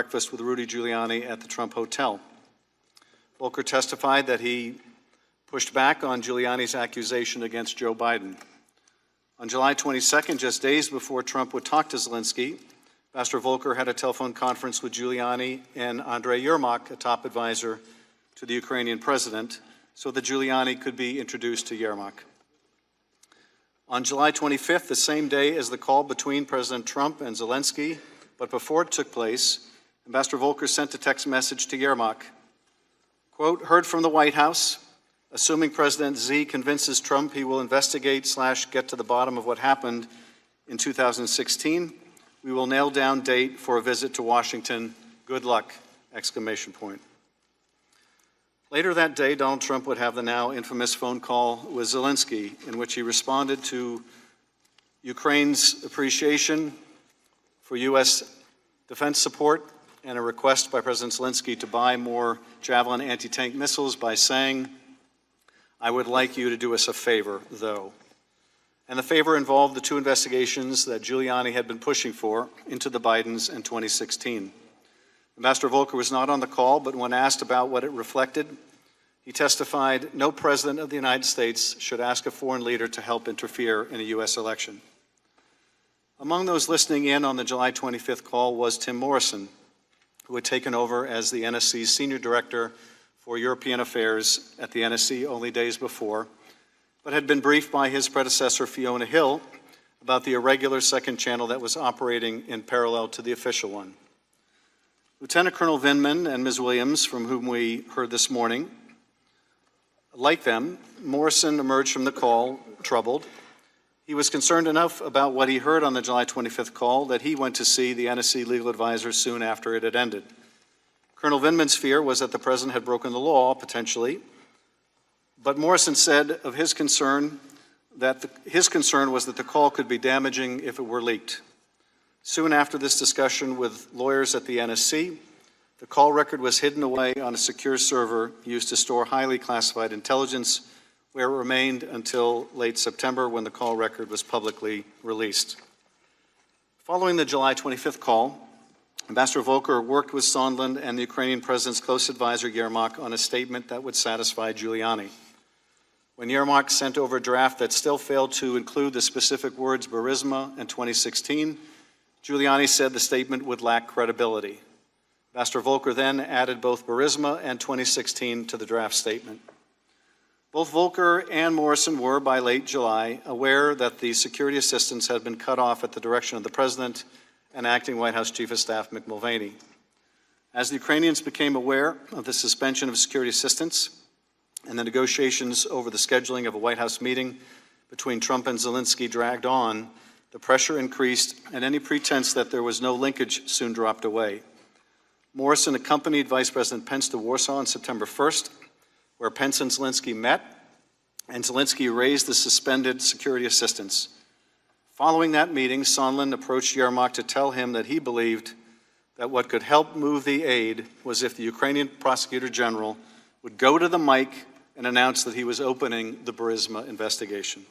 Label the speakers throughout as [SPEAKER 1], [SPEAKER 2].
[SPEAKER 1] breakfast with Rudy Giuliani at the Trump Hotel. Volker testified that he pushed back on Giuliani's accusation against Joe Biden. On July 22nd, just days before Trump would talk to Zelensky, Ambassador Volker had a telephone conference with Giuliani and Andrei Yermak, a top advisor to the Ukrainian president, so that Giuliani could be introduced to Yermak. On July 25th, the same day as the call between President Trump and Zelensky, but before it took place, Ambassador Volker sent a text message to Yermak. Quote, heard from the White House, assuming President Z convinces Trump he will investigate/get to the bottom of what happened in 2016, we will nail down date for a visit to Washington. Good luck, exclamation point. Later that day, Donald Trump would have the now infamous phone call with Zelensky, in which he responded to Ukraine's appreciation for U.S. defense support and a request by President Zelensky to buy more Javelin anti-tank missiles by saying, I would like you to do us a favor, though. And the favor involved the two investigations that Giuliani had been pushing for into the Bidens in 2016. Ambassador Volker was not on the call, but when asked about what it reflected, he testified, no president of the United States should ask a foreign leader to help interfere in a U.S. election. Among those listening in on the July 25th call was Tim Morrison, who had taken over as the NSC's senior director for European affairs at the NSC only days before, but had been briefed by his predecessor, Fiona Hill, about the irregular second channel that was operating in parallel to the official one. Lieutenant Colonel Vindman and Ms. Williams, from whom we heard this morning, like them, Morrison emerged from the call troubled. He was concerned enough about what he heard on the July 25th call that he went to see the NSC legal advisor soon after it had ended. Colonel Vindman's fear was that the president had broken the law, potentially, but Morrison said of his concern that his concern was that the call could be damaging if it were leaked. Soon after this discussion with lawyers at the NSC, the call record was hidden away on a secure server used to store highly classified intelligence, where it remained until late September when the call record was publicly released. Following the July 25th call, Ambassador Volker worked with Sondland and the Ukrainian president's close advisor Yermak on a statement that would satisfy Giuliani. When Yermak sent over a draft that still failed to include the specific words Burisma and 2016, Giuliani said the statement would lack credibility. Ambassador Volker then added both Burisma and 2016 to the draft statement. Both Volker and Morrison were, by late July, aware that the security assistance had been cut off at the direction of the president and acting White House Chief of Staff Mick Mulvaney. As the Ukrainians became aware of the suspension of security assistance and the negotiations over the scheduling of a White House meeting between Trump and Zelensky dragged on, the pressure increased and any pretense that there was no linkage soon dropped away. Morrison accompanied Vice President Pence to Warsaw on September 1st, where Pence and Zelensky met, and Zelensky raised the suspended security assistance. Following that meeting, Sondland approached Yermak to tell him that he believed that what could help move the aid was if the Ukrainian prosecutor general would go to the mic and announce that he was opening the Burisma investigation.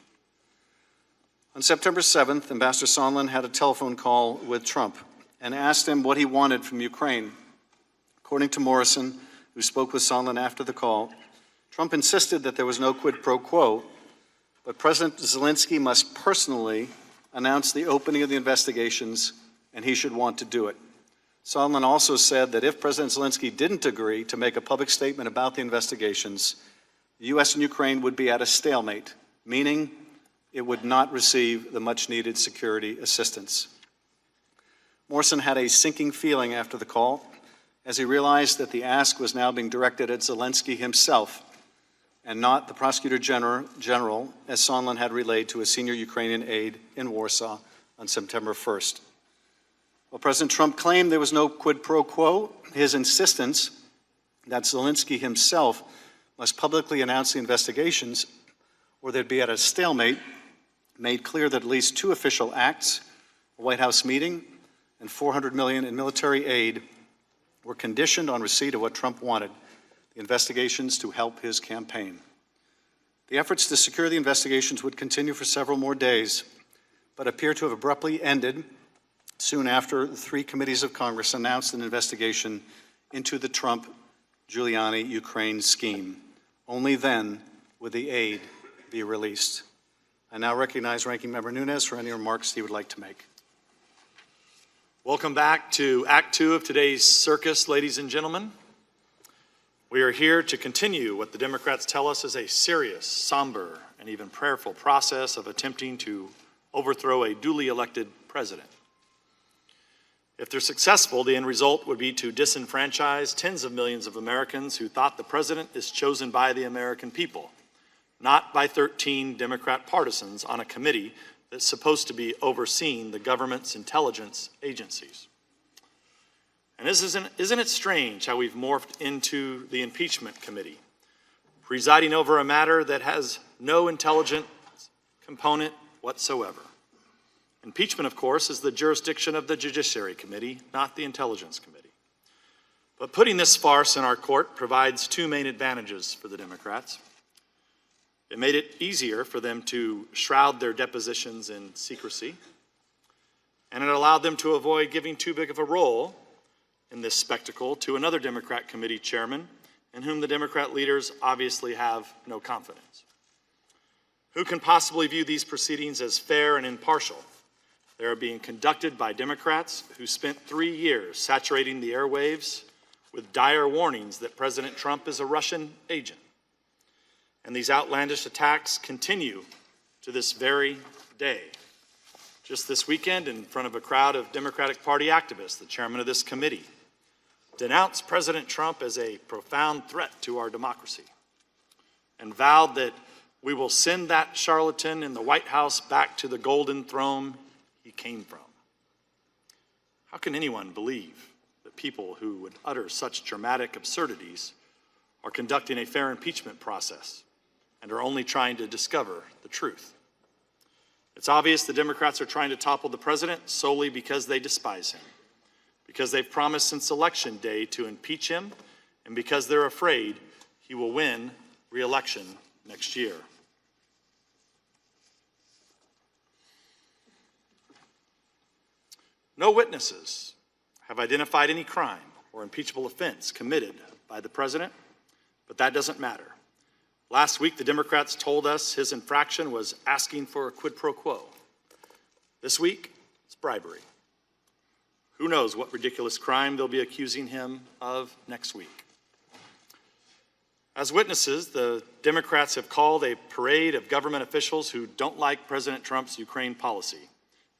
[SPEAKER 1] On September 7th, Ambassador Sondland had a telephone call with Trump and asked him what he wanted from Ukraine. According to Morrison, who spoke with Sondland after the call, Trump insisted that there was no quid pro quo, but President Zelensky must personally announce the opening of the investigations, and he should want to do it. Sondland also said that if President Zelensky didn't agree to make a public statement about the investigations, the U.S. and Ukraine would be at a stalemate, meaning it would not receive the much-needed security assistance. Morrison had a sinking feeling after the call, as he realized that the ask was now being directed at Zelensky himself and not the prosecutor general, as Sondland had relayed to a senior Ukrainian aide in Warsaw on September 1st. While President Trump claimed there was no quid pro quo, his insistence that Zelensky himself must publicly announce the investigations or they'd be at a stalemate made clear that at least two official acts, a White House meeting and $400 million in military aid, were conditioned on receipt of what Trump wanted, the investigations to help his campaign. The efforts to secure the investigations would continue for several more days, but appear to have abruptly ended Soon after, the 3 committees of Congress announced an investigation into the Trump-Giuliani-Ukraine scheme. Only then would the aid be released. I now recognize Ranking Member Nunes for any remarks he would like to make.
[SPEAKER 2] Welcome back to Act 2 of today's circus, ladies and gentlemen. We are here to continue what the Democrats tell us is a serious, somber, and even prayerful process of attempting to overthrow a duly elected president. If they're successful, the end result would be to disenfranchise tens of millions of Americans who thought the president is chosen by the American people, not by 13 Democrat partisans on a committee that's supposed to be overseeing the government's intelligence agencies. And isn't it strange how we've morphed into the impeachment committee, presiding over a matter that has no intelligence component whatsoever? Impeachment, of course, is the jurisdiction of the Judiciary Committee, not the Intelligence Committee. But putting this farce in our court provides 2 main advantages for the Democrats. It made it easier for them to shroud their depositions in secrecy, and it allowed them to avoid giving too big of a role in this spectacle to another Democrat committee chairman in whom the Democrat leaders obviously have no confidence. Who can possibly view these proceedings as fair and impartial? They are being conducted by Democrats who spent 3 years saturating the airwaves with dire warnings that President Trump is a Russian agent. And these outlandish attacks continue to this very day. Just this weekend, in front of a crowd of Democratic Party activists, the chairman of this committee denounced President Trump as a profound threat to our democracy and vowed that we will send that charlatan in the White House back to the golden throne he came from. How can anyone believe that people who would utter such dramatic absurdities are conducting a fair impeachment process and are only trying to discover the truth? It's obvious the Democrats are trying to topple the president solely because they despise him, because they've promised since Election Day to impeach him, and because they're afraid he will win re-election next year. No witnesses have identified any crime or impeachable offense committed by the president, but that doesn't matter. Last week, the Democrats told us his infraction was asking for a quid pro quo. This week, it's bribery. Who knows what ridiculous crime they'll be accusing him of next week. As witnesses, the Democrats have called a parade of government officials who don't like President Trump's Ukraine policy,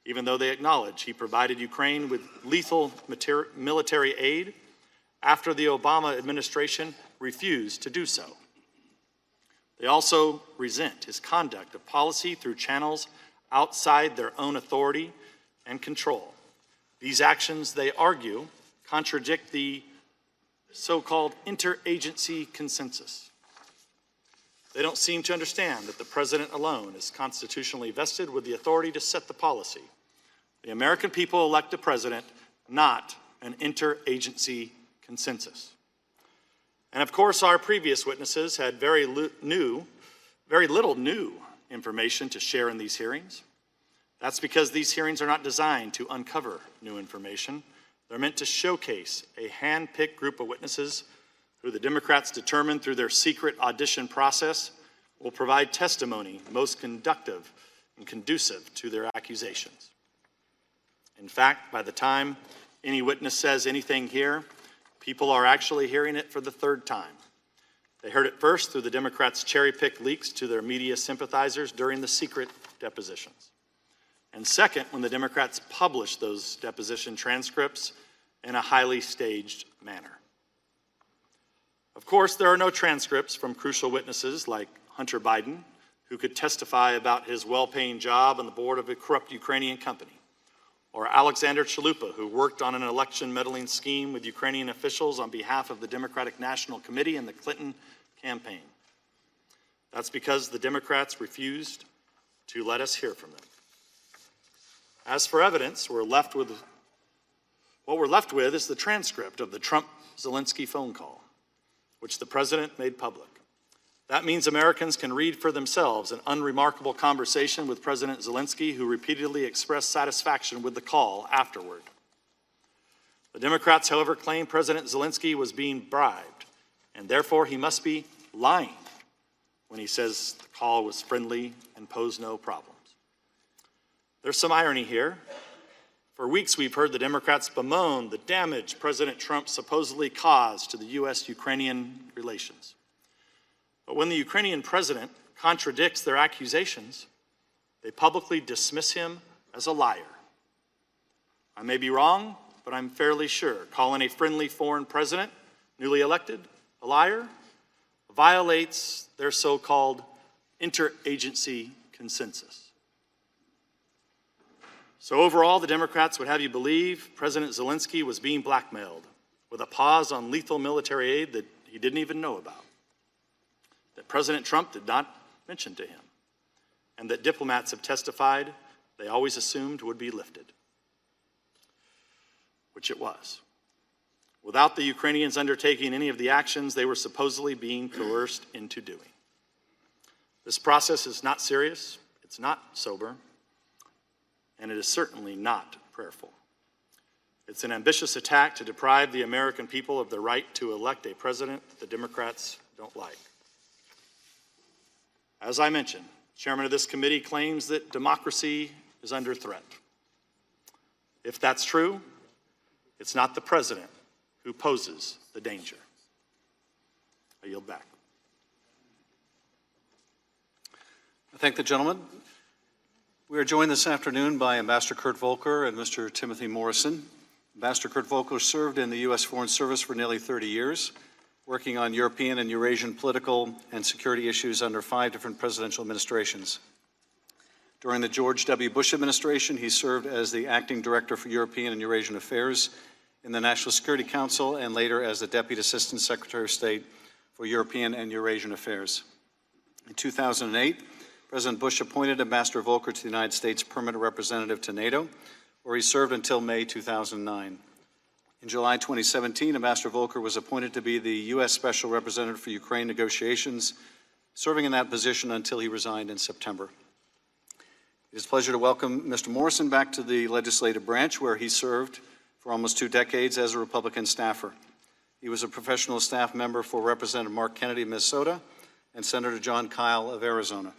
[SPEAKER 2] even though they acknowledge he provided Ukraine with lethal military aid after the Obama administration refused to do so. They also resent his conduct of policy through channels outside their own authority and control. These actions, they argue, contradict the so-called interagency consensus. They don't seem to understand that the president alone is constitutionally vested with the authority to set the policy. The American people elect a president, not an interagency consensus. And of course, our previous witnesses had very little new information to share in these hearings. That's because these hearings are not designed to uncover new information. They're meant to showcase a hand-picked group of witnesses who the Democrats determined through their secret audition process will provide testimony most conducive and conducive to their accusations. In fact, by the time any witness says anything here, people are actually hearing it for the 3rd time. They heard it first through the Democrats' cherry-picked leaks to their media sympathizers during the secret depositions. And second, when the Democrats published those deposition transcripts in a highly staged manner. Of course, there are no transcripts from crucial witnesses like Hunter Biden, who could testify about his well-paying job on the board of a corrupt Ukrainian company, or Alexander Chalupa, who worked on an election meddling scheme with Ukrainian officials on behalf of the Democratic National Committee and the Clinton campaign. That's because the Democrats refused to let us hear from them. As for evidence, what we're left with is the transcript of the Trump-Zelensky phone call, which the president made public. That means Americans can read for themselves an unremarkable conversation with President Zelensky, who repeatedly expressed satisfaction with the call afterward. The Democrats, however, claim President Zelensky was being bribed, and therefore he must be lying when he says the call was friendly and posed no problems. There's some irony here. For weeks, we've heard the Democrats bemoan the damage President Trump supposedly caused to the U.S.-Ukrainian relations. But when the Ukrainian president contradicts their accusations, they publicly dismiss him as a liar. I may be wrong, but I'm fairly sure calling a friendly foreign president, newly elected, a liar violates their so-called interagency consensus. So overall, the Democrats would have you believe President Zelensky was being blackmailed with a pause on lethal military aid that he didn't even know about, that President Trump did not mention to him, and that diplomats have testified they always assumed would be lifted, which it was, without the Ukrainians undertaking any of the actions they were supposedly being coerced into doing. This process is not serious, it's not sober, and it is certainly not prayerful. It's an ambitious attack to deprive the American people of the right to elect a president that the Democrats don't like. As I mentioned, the chairman of this committee claims that democracy is under threat. If that's true, it's not the president who poses the danger. I yield back.
[SPEAKER 1] I thank the gentleman. We are joined this afternoon by Ambassador Kurt Volker and Mr. Timothy Morrison. Ambassador Kurt Volker served in the U.S. Foreign Service for nearly 30 years, working on European and Eurasian political and security issues under 5 different presidential administrations. During the George W. Bush administration, he served as the acting director for European and Eurasian Affairs in the National Security Council and later as the Deputy Assistant Secretary of State for European and Eurasian Affairs. In 2008, President Bush appointed Ambassador Volker to the United States Permanent Representative to NATO, where he served until May 2009. In July 2017, Ambassador Volker was appointed to be the U.S. Special Representative for Ukraine negotiations, serving in that position until he resigned in September. It is a pleasure to welcome Mr. Morrison back to the legislative branch, where he served for almost 2 decades as a Republican staffer. He was a professional staff member for Representative Mark Kennedy of Minnesota and Senator John Kyle of Arizona.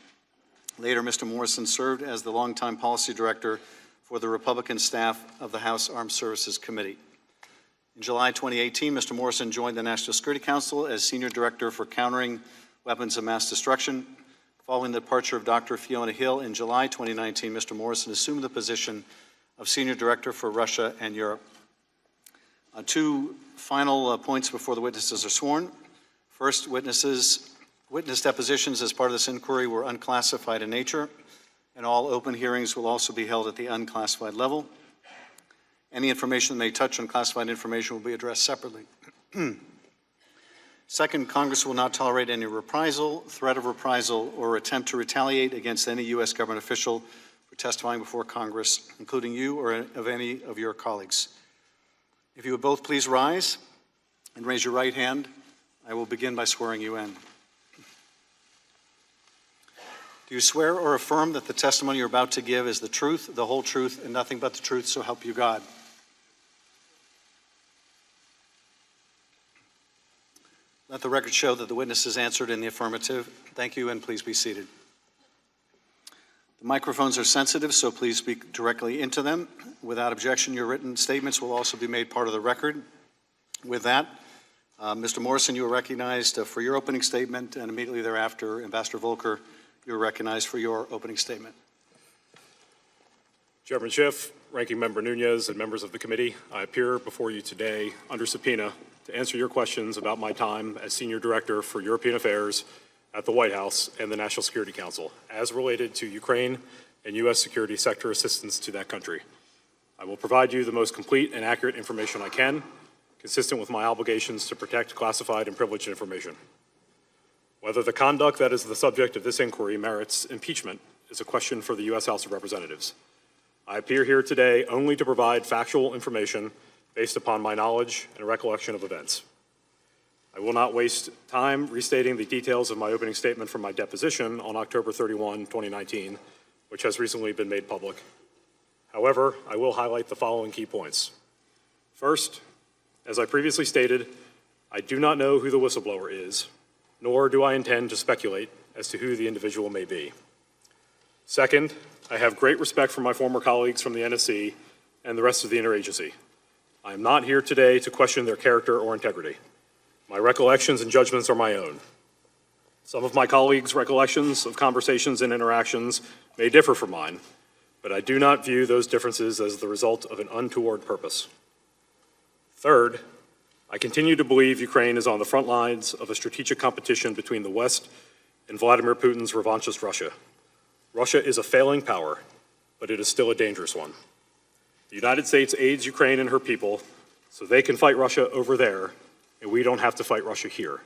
[SPEAKER 1] Later, Mr. Morrison served as the longtime policy director for the Republican staff of the House Armed Services Committee. In July 2018, Mr. Morrison joined the National Security Council as Senior Director for Countering Weapons of Mass Destruction. Following the departure of Dr. Fiona Hill in July 2019, Mr. Morrison assumed the position of Senior Director for Russia and Europe. 2 final points before the witnesses are sworn. First, witness depositions as part of this inquiry were unclassified in nature, and all open hearings will also be held at the unclassified level. Any information that may touch on classified information will be addressed separately. Second, Congress will not tolerate any reprisal, threat of reprisal, or attempt to retaliate against any U.S. government official for testifying before Congress, including you or of any of your colleagues. If you would both please rise and raise your right hand, I will begin by swearing you in. Do you swear or affirm that the testimony you're about to give is the truth, the whole truth, and nothing but the truth, so help you God? Let the record show that the witness has answered in the affirmative. Thank you, and please be seated. The microphones are sensitive, so please speak directly into them. Without objection, your written statements will also be made part of the record. With that, Mr. Morrison, you are recognized for your opening statement, and immediately thereafter, Ambassador Volker, you are recognized for your opening statement.
[SPEAKER 3] Chairman Schiff, Ranking Member Nunez, and members of the committee, I appear before you today under subpoena to answer your questions about my time as Senior Director for European Affairs at the White House and the National Security Council, as related to Ukraine and U.S. security sector assistance to that country. I will provide you the most complete and accurate information I can, consistent with my obligations to protect classified and privileged information. Whether the conduct that is the subject of this inquiry merits impeachment is a question for the U.S. House of Representatives. I appear here today only to provide factual information based upon my knowledge and recollection of events. I will not waste time restating the details of my opening statement from my deposition on October 31, 2019, which has recently been made public. However, I will highlight the following key points. First, as I previously stated, I do not know who the whistleblower is, nor do I intend to speculate as to who the individual may be. Second, I have great respect for my former colleagues from the NSC and the rest of the interagency. I am not here today to question their character or integrity. My recollections and judgments are my own. Some of my colleagues' recollections of conversations and interactions may differ from mine, but I do not view those differences as the result of an untoward purpose. Third, I continue to believe Ukraine is on the front lines of a strategic competition between the West and Vladimir Putin's revanchist Russia. Russia is a failing power, but it is still a dangerous one. The United States aids Ukraine and her people so they can fight Russia over there, and we don't have to fight Russia here.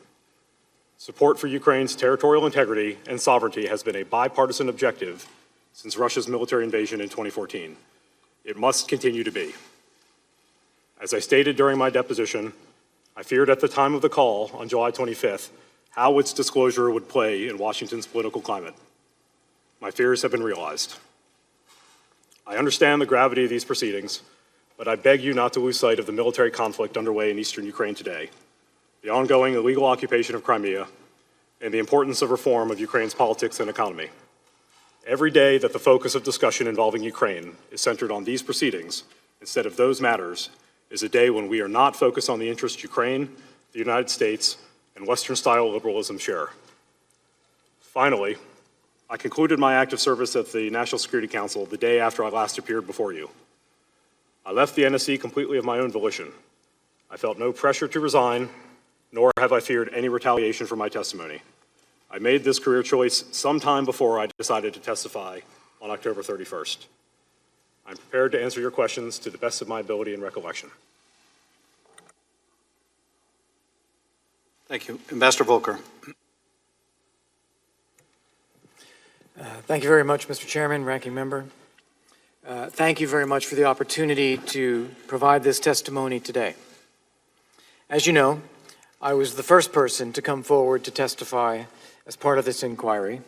[SPEAKER 3] Support for Ukraine's territorial integrity and sovereignty has been a bipartisan objective since Russia's military invasion in 2014. It must continue to be. As I stated during my deposition, I feared at the time of the call on July 25th how its disclosure would play in Washington's political climate. My fears have been realized. I understand the gravity of these proceedings, but I beg you not to lose sight of the military conflict underway in eastern Ukraine today, the ongoing illegal occupation of Crimea, and the importance of reform of Ukraine's politics and economy. Every day that the focus of discussion involving Ukraine is centered on these proceedings instead of those matters is a day when we are not focused on the interests Ukraine, the United States, and Western-style liberalism share. Finally, I concluded my active service at the National Security Council the day after I last appeared before you. I left the NSC completely of my own volition. I felt no pressure to resign, nor have I feared any retaliation for my testimony. I made this career choice sometime before I decided to testify on October 31st. I'm prepared to answer your questions to the best of my ability and recollection.
[SPEAKER 1] Thank you. Ambassador Volker.
[SPEAKER 4] Thank you very much, Mr. Chairman, Ranking Member. Thank you very much for the opportunity to provide this testimony today. As you know, I was the first person to come forward to testify as part of this inquiry.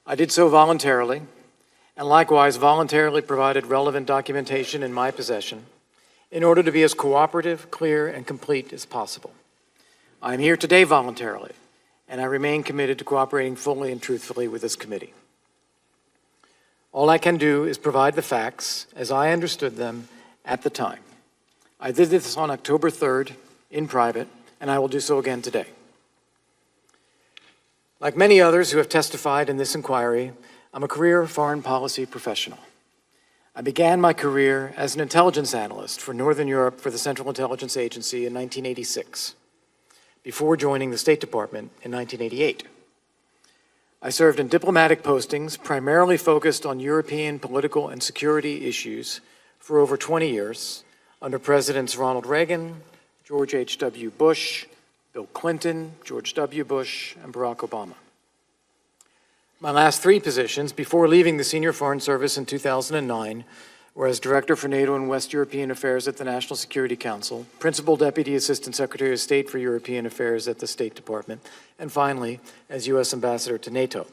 [SPEAKER 4] I did so voluntarily, and likewise voluntarily provided relevant documentation in my possession in order to be as cooperative, clear, and complete as possible. I am here today voluntarily, and I remain committed to cooperating fully and truthfully with this committee. All I can do is provide the facts as I understood them at the time. I did this on October 3rd in private, and I will do so again today. Like many others who have testified in this inquiry, I'm a career foreign policy professional. I began my career as an intelligence analyst for Northern Europe for the Central Intelligence Agency in 1986, before joining the State Department in 1988. I served in diplomatic postings primarily focused on European political and security issues for over 20 years under Presidents Ronald Reagan, George H.W. Bush, Bill Clinton, George W. Bush, and Barack Obama. My last three positions before leaving the Senior Foreign Service in 2009 were as Director for NATO and West European Affairs at the National Security Council, Principal Deputy Assistant Secretary of State for European Affairs at the State Department, and finally, as U.S. Ambassador to NATO.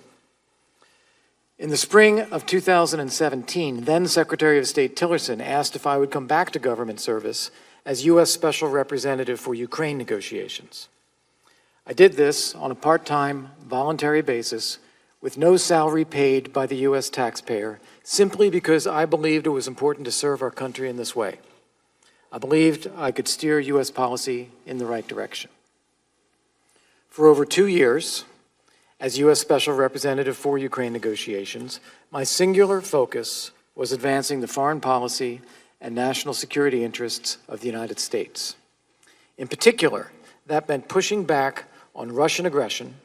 [SPEAKER 4] In the spring of 2017, then Secretary of State Tillerson asked if I would come back to government service as U.S. Special Representative for Ukraine negotiations. I did this on a part-time, voluntary basis with no salary paid by the U.S. taxpayer, simply because I believed it was important to serve our country in this way. I believed I could steer U.S. policy in the right direction. For over 2 years, as U.S. Special Representative for Ukraine negotiations, my singular focus was advancing the foreign policy and national security interests of the United States. In particular, that meant pushing back on Russian aggression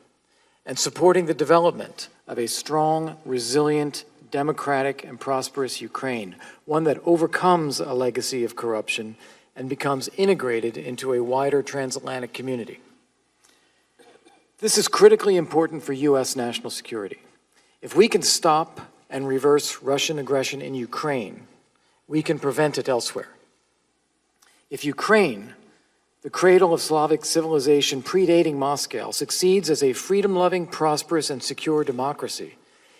[SPEAKER 4] and supporting the development of a strong, resilient, democratic, and prosperous Ukraine, one that overcomes a legacy of corruption and becomes integrated into a wider transatlantic community. This is critically important for U.S. national security. If we can stop and reverse Russian aggression in Ukraine, we can prevent it elsewhere. If Ukraine, the cradle of Slavic civilization predating Moscow, succeeds as a freedom-loving, prosperous, and secure democracy,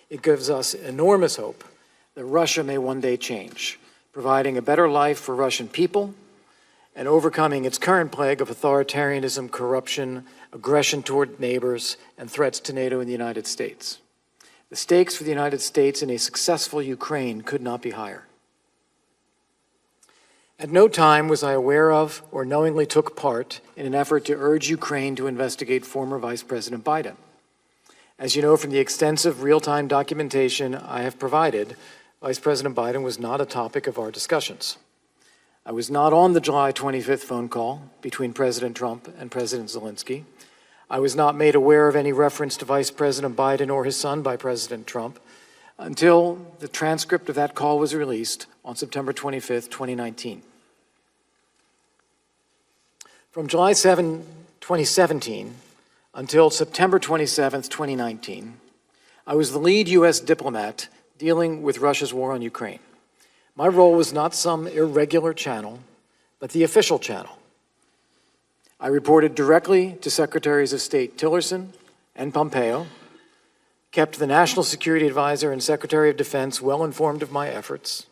[SPEAKER 4] it gives us enormous hope that Russia may one day change, providing a better life for Russian people and overcoming its current plague of authoritarianism, corruption, aggression toward neighbors, and threats to NATO and the United States. The stakes for the United States in a successful Ukraine could not be higher. At no time was I aware of or knowingly took part in an effort to urge Ukraine to investigate former Vice President Biden. As you know from the extensive real-time documentation I have provided, Vice President Biden was not a topic of our discussions. I was not on the July 25th phone call between President Trump and President Zelensky. I was not made aware of any reference to Vice President Biden or his son by President Trump until the transcript of that call was released on September 25th, 2019. From July 7, 2017 until September 27th, 2019, I was the lead U.S. diplomat dealing with Russia's war on Ukraine. My role was not some irregular channel, but the official channel. I reported directly to Secretaries of State Tillerson and Pompeo, kept the National Security Advisor and Secretary of Defense well informed of my efforts,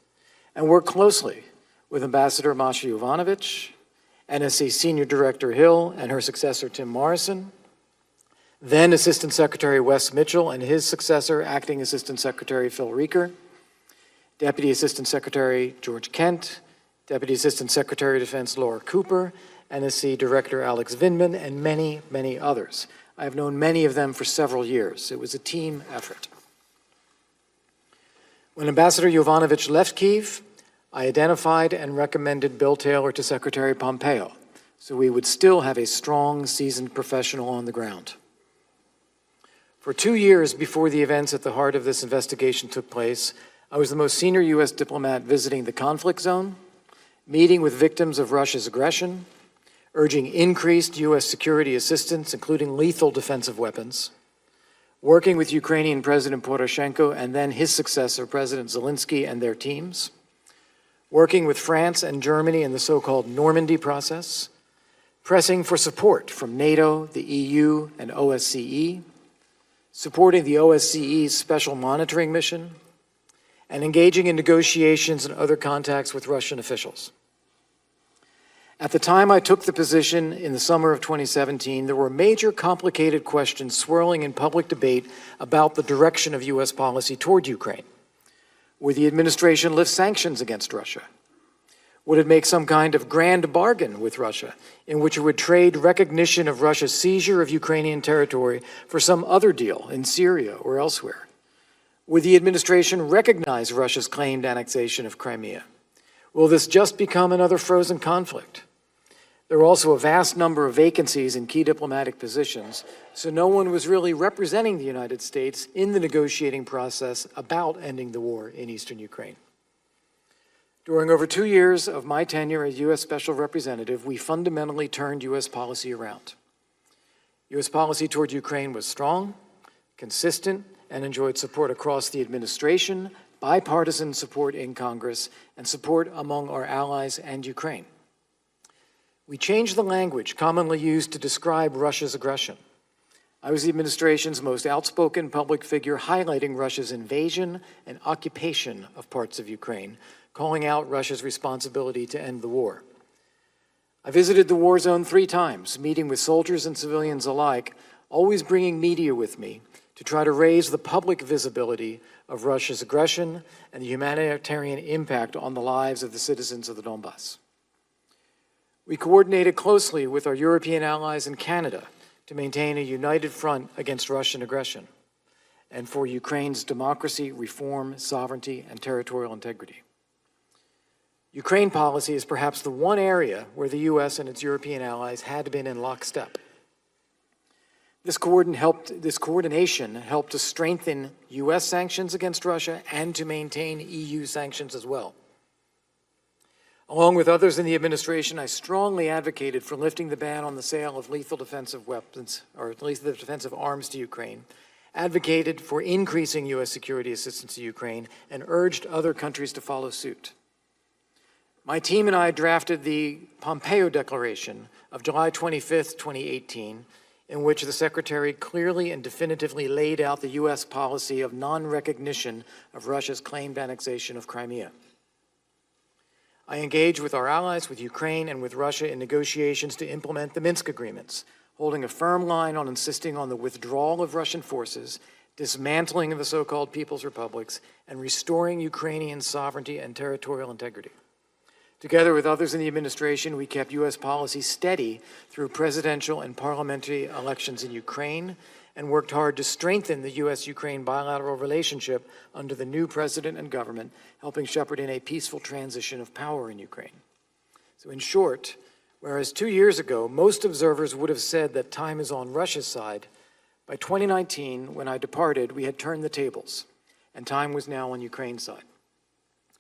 [SPEAKER 4] and worked closely with Ambassador Masha Yovanovitch, NSC Senior Director Hill and her successor Tim Morrison, then Assistant Secretary Wes Mitchell and his successor, Acting Assistant Secretary Phil Reeker, Deputy Assistant Secretary George Kent, Deputy Assistant Secretary of Defense Laura Cooper, NSC Director Alex Vindman, and many, many others. I have known many of them for several years. It was a team effort. When Ambassador Yovanovitch left Kyiv, I identified and recommended Bill Taylor to Secretary Pompeo, so we would still have a strong, seasoned professional on the ground. For 2 years before the events at the heart of this investigation took place, I was the most senior U.S. diplomat visiting the conflict zone, meeting with victims of Russia's aggression, urging increased U.S. security assistance, including lethal defensive weapons, working with Ukrainian President Poroshenko and then his successor, President Zelensky, and their teams, working with France and Germany in the so-called Normandy process, pressing for support from NATO, the EU, and OSCE, supporting the OSCE's Special Monitoring Mission, and engaging in negotiations and other contacts with Russian officials. At the time I took the position in the summer of 2017, there were major complicated questions swirling in public debate about the direction of U.S. policy toward Ukraine. Would the administration lift sanctions against Russia? Would it make some kind of grand bargain with Russia in which it would trade recognition of Russia's seizure of Ukrainian territory for some other deal in Syria or elsewhere? Would the administration recognize Russia's claimed annexation of Crimea? Will this just become another frozen conflict? There were also a vast number of vacancies in key diplomatic positions, so no one was really representing the United States in the negotiating process about ending the war in eastern Ukraine. During over 2 years of my tenure as U.S. Special Representative, we fundamentally turned U.S. policy around. U.S. policy toward Ukraine was strong, consistent, and enjoyed support across the administration, bipartisan support in Congress, and support among our allies and Ukraine. We changed the language commonly used to describe Russia's aggression. I was the administration's most outspoken public figure highlighting Russia's invasion and occupation of parts of Ukraine, calling out Russia's responsibility to end the war. I visited the war zone 3 times, meeting with soldiers and civilians alike, always bringing media with me to try to raise the public visibility of Russia's aggression and the humanitarian impact on the lives of the citizens of the Donbass. We coordinated closely with our European allies in Canada to maintain a united front against Russian aggression and for Ukraine's democracy, reform, sovereignty, and territorial integrity. Ukraine policy is perhaps the one area where the U.S. and its European allies had been in lockstep. This coordination helped to strengthen U.S. sanctions against Russia and to maintain EU sanctions as well. Along with others in the administration, I strongly advocated for lifting the ban on the sale of lethal defensive weapons, or at least the defensive arms to Ukraine, advocated for increasing U.S. security assistance to Ukraine, and urged other countries to follow suit. My team and I drafted the Pompeo Declaration of July 25th, 2018, in which the Secretary clearly and definitively laid out the U.S. policy of non-recognition of Russia's claimed annexation of Crimea. I engaged with our allies, with Ukraine and with Russia in negotiations to implement the Minsk agreements, holding a firm line on insisting on the withdrawal of Russian forces, dismantling of the so-called People's Republics, and restoring Ukrainian sovereignty and territorial integrity. Together with others in the administration, we kept U.S. policy steady through presidential and parliamentary elections in Ukraine and worked hard to strengthen the U.S.-Ukraine bilateral relationship under the new president and government, helping shepherd in a peaceful transition of power in Ukraine. So in short, whereas 2 years ago, most observers would have said that time is on Russia's side, by 2019, when I departed, we had turned the tables, and time was now on Ukraine's side.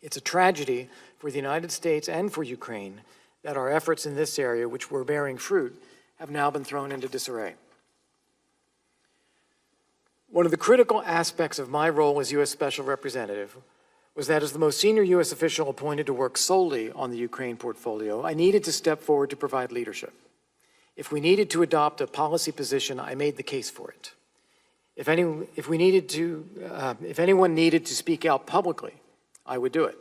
[SPEAKER 4] It's a tragedy for the United States and for Ukraine that our efforts in this area, which were bearing fruit, have now been thrown into disarray. One of the critical aspects of my role as U.S. Special Representative was that as the most senior U.S. official appointed to work solely on the Ukraine portfolio, I needed to step forward to provide leadership. If we needed to adopt a policy position, I made the case for it. If anyone needed to speak out publicly, I would do it.